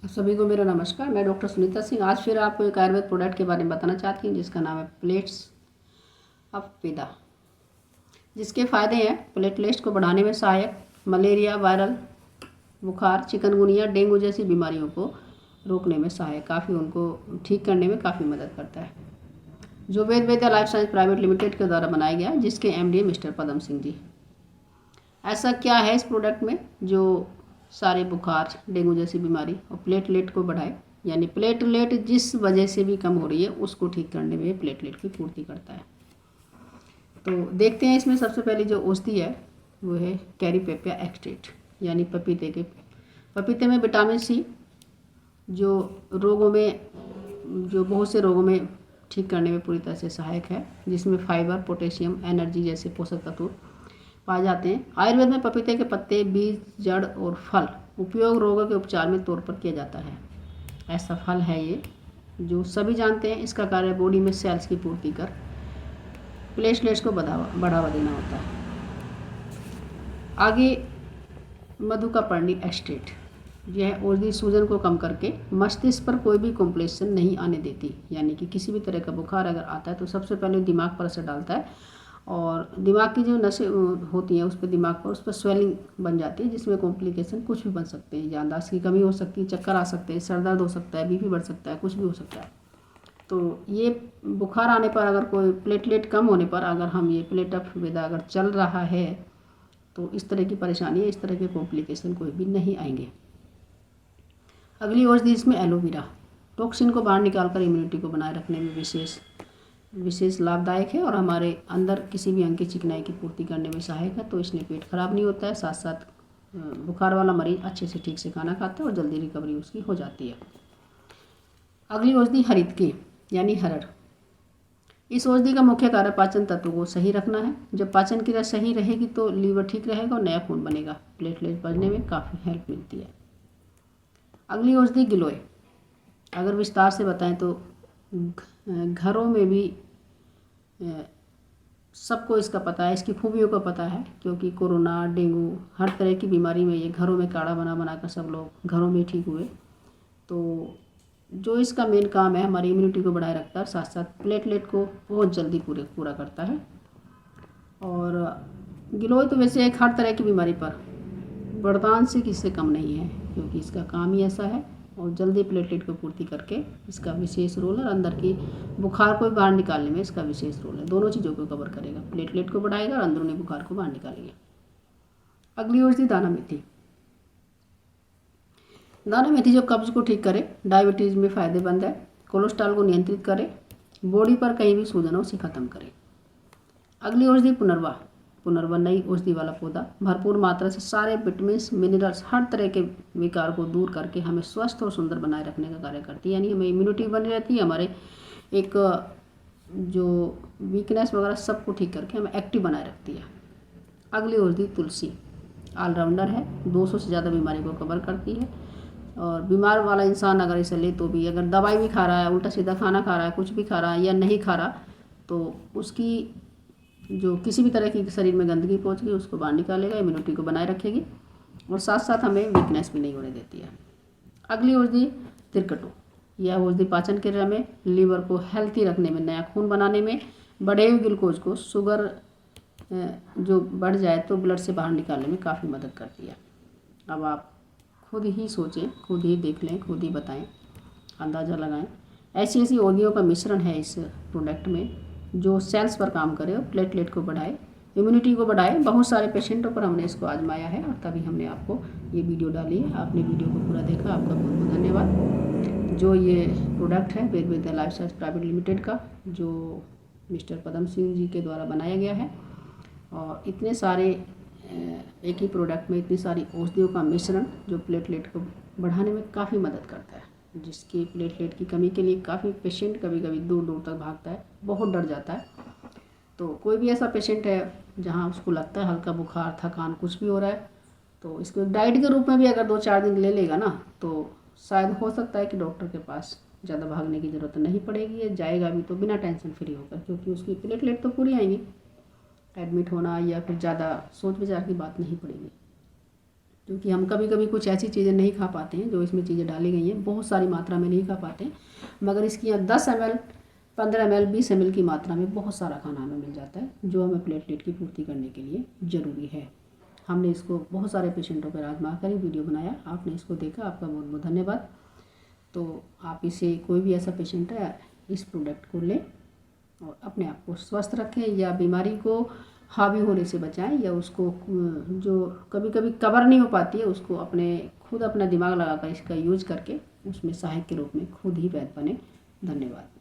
सभी को मेरा नमस्कार। मैं डॉक्टर सुनीता सिंह आज फिर आपको एक आयुर्वेद प्रोडक्ट के बारे में बताना चाहती हूँ जिसका नाम है प्लेट्स ऑफ पिदा। जिसके फ़ायदे हैं प्लेटलेट्स को बढ़ाने में सहायक, मलेरिया, वायरल बुखार, चिकनगुनिया, डेंगू जैसी बीमारियों को रोकने में सहायक, काफ़ी उनको ठीक करने में काफ़ी मदद करता है। जो वेद लाइफ साइंस प्राइवेट लिमिटेड के द्वारा बनाया गया है, जिसके MD मिस्टर पदम सिंह जी। ऐसा क्या है इस प्रोडक्ट में जो सारे बुखार, डेंगू जैसी बीमारी और प्लेटलेट को बढ़ाए, यानी प्लेटलेट जिस वजह से भी कम हो रही है उसको ठीक करने में प्लेटलेट की पूर्ति करता है। तो देखते हैं इसमें सबसे पहले जो औषधि है वो है कैरीपेपिया एक्सट्रेट, यानी पपीते में विटामिन C जो बहुत से रोगों में ठीक करने में पूरी तरह से सहायक है, जिसमें फाइबर, पोटेशियम, एनर्जी जैसे पोषक तत्व पाए जाते हैं। आयुर्वेद में पपीते के पत्ते, बीज, जड़ और फल उपयोग रोगों के उपचार में तौर पर किया जाता है। ऐसा फल है ये जो सभी जानते हैं। इसका कार्य बॉडी में सेल्स की पूर्ति कर प्लेटलेट्स को बढ़ावा देना होता है। आगे मधुकापर्णी एक्सट्रेट, यह औषधि सूजन को कम करके मस्तिष्क पर कोई भी कॉम्प्लेक्शन नहीं आने देती, यानी कि किसी भी तरह का बुखार अगर आता है तो सबसे पहले दिमाग पर असर डालता है और दिमाग की जो नसें होती हैं उस पर स्वेलिंग बन जाती है, जिसमें कॉम्प्लिकेशन कुछ भी बन सकते हैं। याददाश्त की कमी हो सकती है, चक्कर आ सकते हैं, सर दर्द हो सकता है, BP बढ़ सकता है, कुछ भी हो सकता है। तो ये बुखार आने पर अगर कोई प्लेटलेट कम होने पर अगर हम ये प्लेट ऑफ पिदा अगर चल रहा है तो इस तरह की परेशानी, इस तरह के कॉम्प्लिकेशन कोई भी नहीं आएंगे। अगली औषधि इसमें एलोवेरा, टॉक्सिन को बाहर निकालकर इम्यूनिटी को बनाए रखने में विशेष लाभदायक है और हमारे अंदर किसी भी अंग की चिकनाई की पूर्ति करने में सहायक है। तो इसलिए पेट खराब नहीं होता है, साथ साथ बुखार वाला मरीज अच्छे से ठीक से खाना खाता है और जल्दी रिकवरी उसकी हो जाती है। अगली औषधि हरितकी यानी हरड़। इस औषधि का मुख्य कार्य पाचन तत्व को सही रखना है। जब पाचन क्रिया सही रहेगी तो लीवर ठीक रहेगा और नया खून बनेगा, प्लेटलेट बढ़ने में काफ़ी हेल्प मिलती है। अगली औषधि गिलोय। अगर विस्तार से बताएं तो घरों में भी सबको इसका पता है, इसकी खूबियों का पता है, क्योंकि कोरोना, डेंगू, हर तरह की बीमारी में ये घरों में काढ़ा बना कर सब लोग घरों में ठीक हुए। तो जो इसका मेन काम है हमारी इम्यूनिटी को बढ़ाए रखता है, साथ साथ प्लेटलेट को बहुत जल्दी पूरा करता है। और गिलोय तो वैसे एक हर तरह की बीमारी पर वरदान से किससे कम नहीं है, क्योंकि इसका काम ही ऐसा है और जल्दी प्लेटलेट को पूर्ति करके इसका विशेष रोल है। अंदर की बुखार को बाहर निकालने में इसका विशेष रोल है। दोनों चीज़ों को कवर करेगा, प्लेटलेट को बढ़ाएगा और अंदरूनी बुखार को बाहर निकालेगा। अगली औषधि दाना मेथी। दाना मेथी जो कब्ज को ठीक करे, डायबिटीज़ में फ़ायदेमंद है, कोलेस्ट्रॉल को नियंत्रित करे, बॉडी पर कहीं भी सूजनों से ख़त्म करे। अगली औषधि पुनर्वा नई औषधि वाला पौधा भरपूर मात्रा से सारे विटामिन, मिनरल्स, हर तरह के विकार को दूर करके हमें स्वस्थ और सुंदर बनाए रखने का कार्य करती है, यानी हमें इम्यूनिटी बनी रहती है, हमारे एक जो वीकनेस वगैरह सबको ठीक करके हमें एक्टिव बनाए रखती है। अगली औषधि तुलसी ऑलराउंडर है, 200 से ज़्यादा बीमारी को कवर करती है और बीमार वाला इंसान अगर इसे ले तो भी, अगर दवाई भी खा रहा है, उल्टा सीधा खाना खा रहा है, कुछ भी खा रहा है या नहीं खा रहा, तो उसकी जो किसी भी तरह की शरीर में गंदगी पहुंच गई उसको बाहर निकालेगा, इम्यूनिटी को बनाए रखेगी और साथ साथ हमें वीकनेस भी नहीं होने देती है। अगली औषधि तिरकटू। यह औषधि पाचन क्रिया में, लीवर को हेल्थी रखने में, नया खून बनाने में, बढ़े हुए ग्लूकोज को, शुगर जो बढ़ जाए तो ब्लड से बाहर निकालने में काफ़ी मदद करती है। अब आप खुद ही सोचें, खुद ही देख लें, खुद ही बताएं, अंदाज़ा लगाएं। ऐसी औषधियों का मिश्रण है इस प्रोडक्ट में जो सेल्स पर काम करे और प्लेटलेट को बढ़ाए, इम्यूनिटी को बढ़ाए। बहुत सारे पेशेंटों पर हमने इसको आजमाया है और तभी हमने आपको ये वीडियो डाली है। आपने वीडियो को पूरा देखा, आपका बहुत बहुत धन्यवाद। जो ये प्रोडक्ट है वेद लाइफ साइंस प्राइवेट लिमिटेड का, जो मिस्टर पदम सिंह जी के द्वारा बनाया गया है, और इतने सारे एक ही प्रोडक्ट में इतनी सारी औषधियों का मिश्रण जो प्लेटलेट को बढ़ाने में काफ़ी मदद करता है, जिसकी प्लेटलेट की कमी के लिए काफ़ी पेशेंट कभी कभी दूर दूर तक भागता है, बहुत डर जाता है। तो कोई भी ऐसा पेशेंट है जहां उसको लगता है हल्का बुखार, थकान, कुछ भी हो रहा है, तो इसको डाइट के रूप में भी अगर 2-4 दिन ले लेगा ना, तो शायद हो सकता है कि डॉक्टर के पास ज़्यादा भागने की ज़रूरत नहीं पड़ेगी, या जाएगा भी तो बिना टेंशन फ्री होकर, क्योंकि उसकी प्लेटलेट तो पूरी आएंगी। एडमिट होना या फिर ज़्यादा सोच विचार की बात नहीं पड़ेगी। क्योंकि हम कभी कभी कुछ ऐसी चीज़ें नहीं खा पाते हैं जो इसमें चीज़ें डाली गई हैं, बहुत सारी मात्रा में नहीं खा पाते हैं, मगर इसकी यहाँ 10 ml 15 ml 20 ml की मात्रा में बहुत सारा खाना हमें मिल जाता है जो हमें प्लेटलेट की पूर्ति करने के लिए ज़रूरी है। हमने इसको बहुत सारे पेशेंटों पर आजमा कर ही वीडियो बनाया, आपने इसको देखा, आपका बहुत बहुत धन्यवाद। तो आप इसे, कोई भी ऐसा पेशेंट है, इस प्रोडक्ट को लें और अपने आप को स्वस्थ रखें या बीमारी को हावी होने से बचाएं, या उसको जो कभी कभी कवर नहीं हो पाती है उसको खुद अपना दिमाग लगाकर इसका यूज करके उसमें सहायक के रूप में खुद ही वैध बने। धन्यवाद।